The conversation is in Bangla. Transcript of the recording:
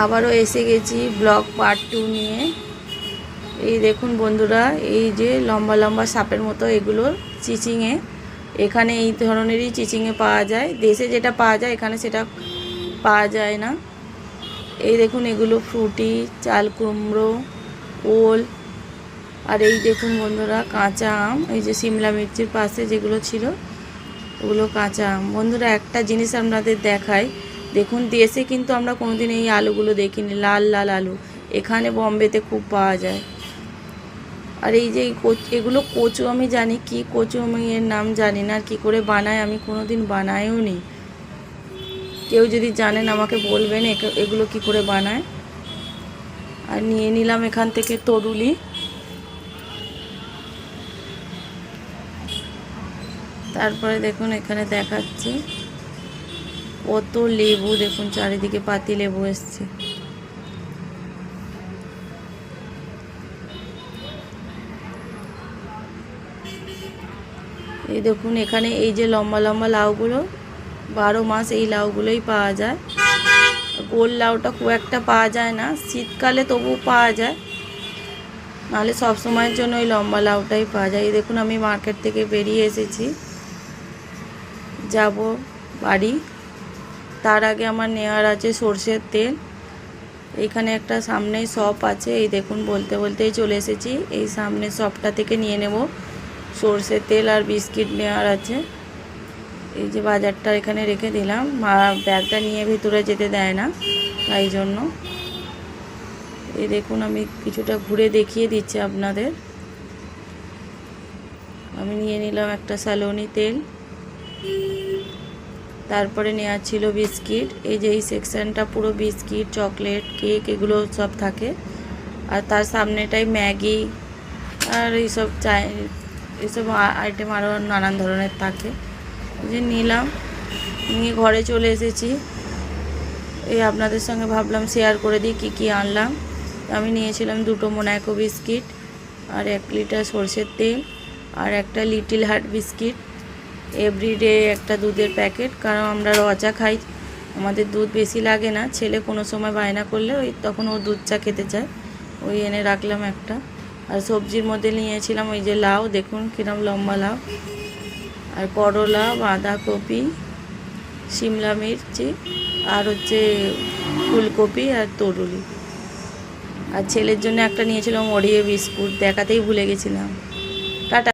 আবারও এসে গেছি ব্লগ পার্ট 2 নিয়ে। এই দেখুন বন্ধুরা, এই যে লম্বা লম্বা সাপের মতো এগুলো চিচিংয়ে, এখানে এই ধরনেরই চিচিংয়ে পাওয়া যায়। দেশে যেটা পাওয়া যায় এখানে সেটা পাওয়া যায় না। এই দেখুন এগুলো ফ্রুটি, চাল কুমড়ো, ওল। আর এই দেখুন বন্ধুরা কাঁচা আম, এই যে সিমলা মির্চির পাশে যেগুলো ছিল ওগুলো কাঁচা আম। বন্ধুরা একটা জিনিস আপনাদের দেখাই, দেখুন দেশে কিন্তু আমরা কোনোদিন এই আলুগুলো দেখিনি, লাল লাল আলু। এখানে বম্বেতে খুব পাওয়া যায়। আর এই যে এগুলো কচু, আমি জানি কি কচু, আমি এর নাম জানি না, আর কী করে বানায় আমি কোনোদিন বানায়ও নি। কেউ যদি জানেন আমাকে বলবেন এগুলো কি করে বানায়। আর নিয়ে নিলাম এখান থেকে তরুলি। তারপরে দেখুন এখানে দেখাচ্ছি কত লেবু, দেখুন চারিদিকে পাতি লেবু এসছে। এই দেখুন এখানে এই যে লম্বা লম্বা লাউগুলো, 12 মাস এই লাউগুলোই পাওয়া যায়। গোল লাউটা খুব একটা পাওয়া যায় না, শীতকালে তবু পাওয়া যায়, নাহলে সব সময়ের জন্য ওই লম্বা লাউটাই পাওয়া যায়। এই দেখুন আমি মার্কেট থেকে বেরিয়ে এসেছি, যাব বাড়ি। তার আগে আমার নেওয়ার আছে সর্ষের তেল। এইখানে একটা সামনেই শপ আছে, এই দেখুন বলতে বলতেই চলে এসেছি। এই সামনে শপটা থেকে নিয়ে নেব সর্ষের তেল, আর বিস্কিট নেওয়ার আছে। এই যে বাজারটা এখানে রেখে দিলাম, মা ব্যাগটা নিয়ে ভিতরে যেতে দেয় না, তাই জন্য। এই দেখুন আমি কিছুটা ঘুরে দেখিয়ে দিচ্ছি আপনাদের। আমি নিয়ে নিলাম একটা স্যালোনি তেল, তারপরে নেওয়া ছিল বিস্কিট। এই যে এই সেকশানটা পুরো বিস্কিট, চকলেট, কেক এগুলো সব থাকে। আর তার সামনেটাই ম্যাগি আর এইসব এইসব আইটেম আরও নানান ধরনের থাকে। যে নিলাম, নিয়ে ঘরে চলে এসেছি। এই আপনাদের সঙ্গে ভাবলাম শেয়ার করে দিই কী কী আনলাম। আমি নিয়েছিলাম 2টো মোনাকো বিস্কিট, আর 1 লিটার সর্ষের তেল, আর একটা লিটল হার্ট বিস্কিট, এভরিডে একটা দুধের প্যাকেট, কারণ আমরা রচা খাই, আমাদের দুধ বেশি লাগে না। ছেলে কোনো সময় বায়না করলে ওই তখন ও দুধ চা খেতে চায়, ওই এনে রাখলাম একটা। আর সবজির মধ্যে নিয়েছিলাম ওই যে লাউ, দেখুন কিরম লম্বা লাউ, আর করলা, বাঁধাকপি, সিমলা মির্চি, আর হচ্ছে ফুলকপি আর তরুলি। আর ছেলের জন্য একটা নিয়েছিলাম ওরিও বিস্কুট, দেখাতেই ভুলে গেছিলাম। টাটা।